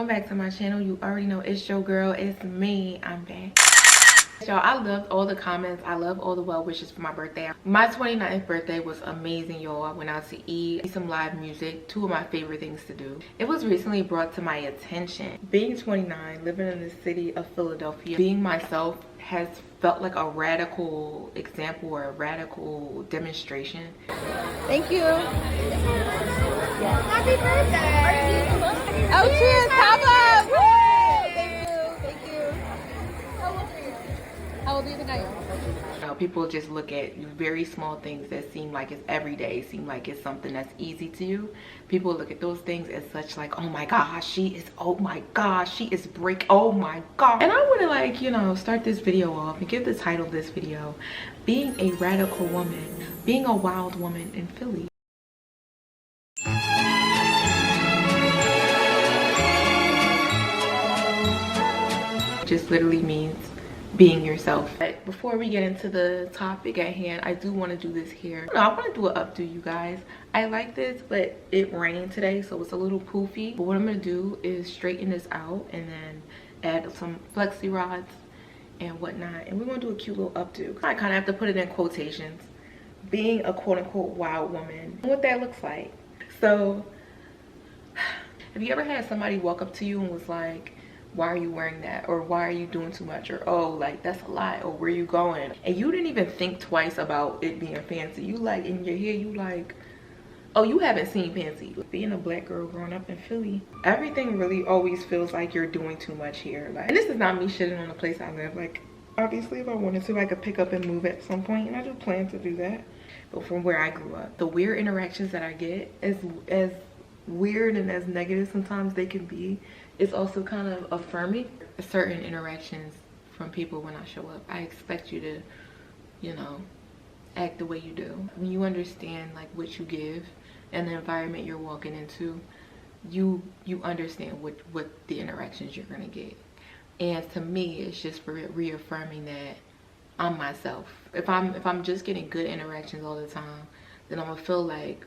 welcome back to my channel. You already know it's your girl, it's me. I'm back. Y'all, I loved all the comments. I love all the well wishes for my birthday. My 29th birthday was amazing, y'all. I went out to eat, some live music, two of my favorite things to do. It was recently brought to my attention. Being 29, living in the city of Philadelphia, being myself has felt like a radical example or a radical demonstration. Thank you. Happy birthday! Oh, cheers, Papa! Woo! Thank you. How old do you think I am? You know, people just look at very small things that seem like it's everyday, seem like it's something that's easy to you. People look at those things as such like, oh my gosh, she is oh my god. And I want to, like, you know, start this video off and give the title of this video, being a radical woman, being a wild woman in Philly. Just literally means being yourself. But before we get into the topic at hand, I do want to do this here. I want to do an updo, you guys. I like this, but it rained today, so it's a little poofy. But what I'm gonna do is straighten this out and then add some flexi rods and whatnot, and we're gonna do a cute little updo. I kind of have to put it in quotations, being a quote-unquote wild woman, and what that looks like. So have you ever had somebody walk up to you and was like, why are you wearing that? Or why are you doing too much? Or, oh, like, that's a lot. Or where you going? And you didn't even think twice about it being fancy. You like, in your head, you like, oh, you haven't seen fancy. Being a black girl growing up in Philly, everything really always feels like you're doing too much here. Like, and this is not me shitting on the place I live. Like, obviously, if I wanted to, I could pick up and move at some point, and I do plan to do that. But from where I grew up, the weird interactions that I get, as weird and as negative sometimes they can be, it's also kind of affirming. Certain interactions from people when I show up, I expect you to, you know, act the way you do. When you understand like what you give and the environment you're walking into, you understand what the interactions you're gonna get. And to me, it's just reaffirming that I'm myself. If I'm just getting good interactions all the time, then I'm gonna feel like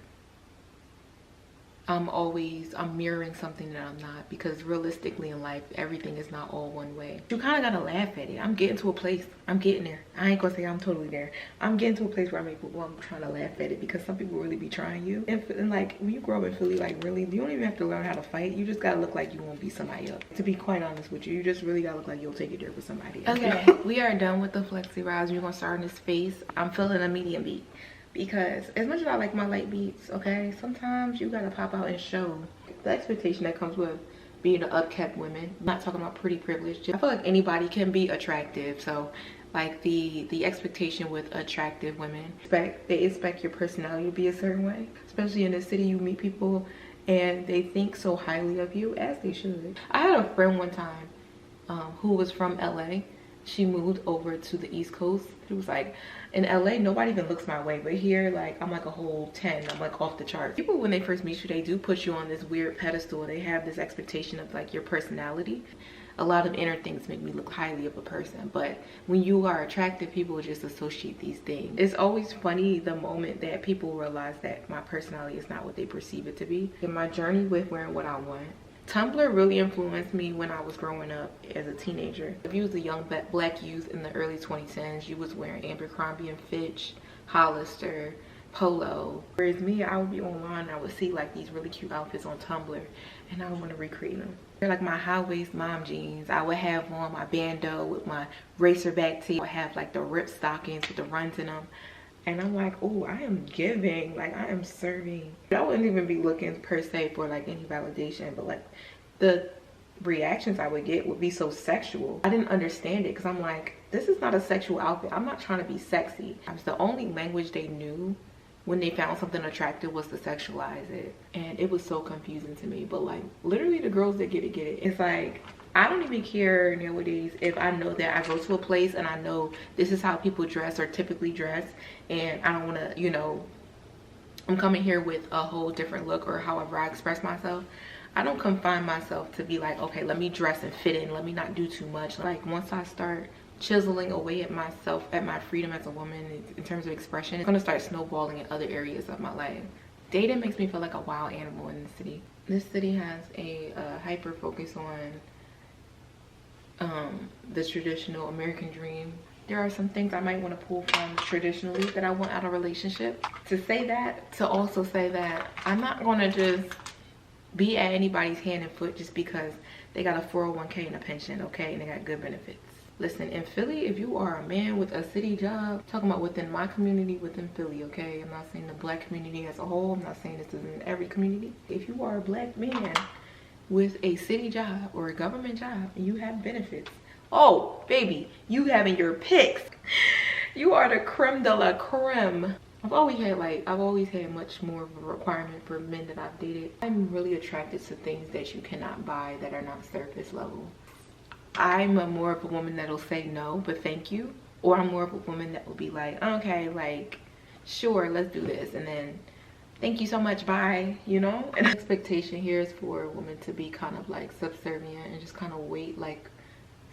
I'm mirroring something that I'm not, because realistically in life, everything is not all one way. You kind of gotta laugh at it. I'm getting to a place, I'm getting there. I ain't gonna say I'm totally there. I'm getting to a place where I'm trying to laugh at it, because some people really be trying you. And like, when you grow up in Philly, like, really, you don't even have to learn how to fight. You just gotta look like you won't beat somebody up. To be quite honest with you, you just really gotta look like you'll take it there for somebody else. Okay, we are done with the flexi rods. We're gonna start in his face. I'm feeling a medium beat, because as much as I like my light beats, okay, sometimes you gotta pop out and show the expectation that comes with being an upkept woman. I'm not talking about pretty privilege. I feel like anybody can be attractive, so like the expectation with attractive women, they expect your personality to be a certain way. Especially in the city, you meet people and they think so highly of you, as they should. I had a friend one time who was from LA. She moved over to the East Coast. She was like, in LA, nobody even looks my way, but here, like, I'm like a whole 10. I'm like off the charts. People, when they first meet you, they do put you on this weird pedestal. They have this expectation of like your personality. A lot of inner things make me look highly of a person, but when you are attractive, people just associate these things. It's always funny the moment that people realize that my personality is not what they perceive it to be. In my journey with wearing what I want, Tumblr really influenced me when I was growing up as a teenager. If you was a young black youth in the early 2010s, you was wearing Abercrombie and Fitch, Hollister, Polo. Whereas me, I would be online and I would see like these really cute outfits on Tumblr, and I would want to recreate them. They're like my high-waist mom jeans. I would have on my bandeau with my racerback tee. I would have like the ripped stockings with the runs in them. And I'm like, oh, I am giving, like I am serving. I wouldn't even be looking per se for like any validation, but like the reactions I would get would be so sexual. I didn't understand it, because I'm like, this is not a sexual outfit. I'm not trying to be sexy. I was the only language they knew when they found something attractive was to sexualize it. And it was so confusing to me. But like, literally the girls that get it, get it. It's like, I don't even care nowadays if I know that I go to a place and I know this is how people dress or typically dress, and I don't want to, you know, I'm coming here with a whole different look or however I express myself. I don't confine myself to be like, okay, let me dress and fit in, let me not do too much. Like, once I start chiseling away at myself, at my freedom as a woman in terms of expression, it's gonna start snowballing in other areas of my life. Dating makes me feel like a wild animal in the city. This city has a hyper focus on the traditional American dream. There are some things I might want to pull from traditionally that I want out of a relationship. To say that, to also say that I'm not going to just be at anybody's hand and foot just because they got a 401k and a pension, okay, and they got good benefits. Listen, in Philly, if you are a man with a city job, talking about within my community, within Philly, okay? I'm not saying the black community as a whole. I'm not saying this is in every community. If you are a black man with a city job or a government job and you have benefits, oh, baby, you having your picks. You are the creme de la creme. I've always had much more of a requirement for men that I've dated. I'm really attracted to things that you cannot buy that are not surface level. I'm more of a woman that'll say no, but thank you. Or I'm more of a woman that will be like, okay, like, sure, let's do this. And then, thank you so much, bye, you know? And the expectation here is for a woman to be kind of like subservient and just kind of wait like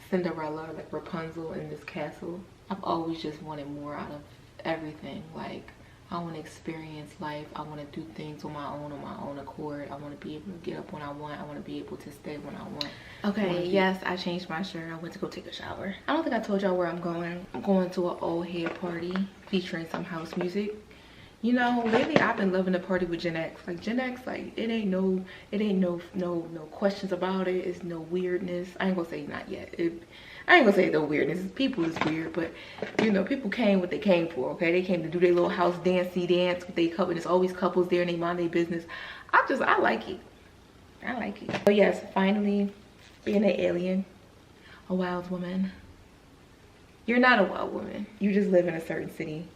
Cinderella, like Rapunzel in this castle. I've always just wanted more out of everything. Like, I want to experience life. I want to do things on my own accord. I want to be able to get up when I want. I want to be able to stay when I want. Okay, yes, I changed my shirt. I went to go take a shower. I don't think I told y'all where I'm going. I'm going to an old head party featuring some house music. You know, lately I've been loving the party with Gen X. Like Gen X, like it ain't no questions about it. It's no weirdness. I ain't gonna say not yet. I ain't gonna say no weirdness. People is weird, but you know, people came what they came for, okay? They came to do their little house dancey dance with their couple. There's always couples there and they mind their business. I like it. I like it. So yes, finally, being an alien, a wild woman. You're not a wild woman. You just live in a certain city.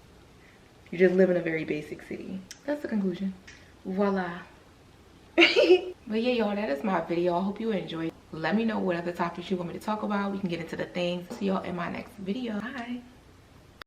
You just live in a very basic city. That's the conclusion. Voila. But yeah, y'all, that is my video. I hope you enjoyed. Let me know what other topics you want me to talk about. We can get into the things. See y'all in my next video. Bye.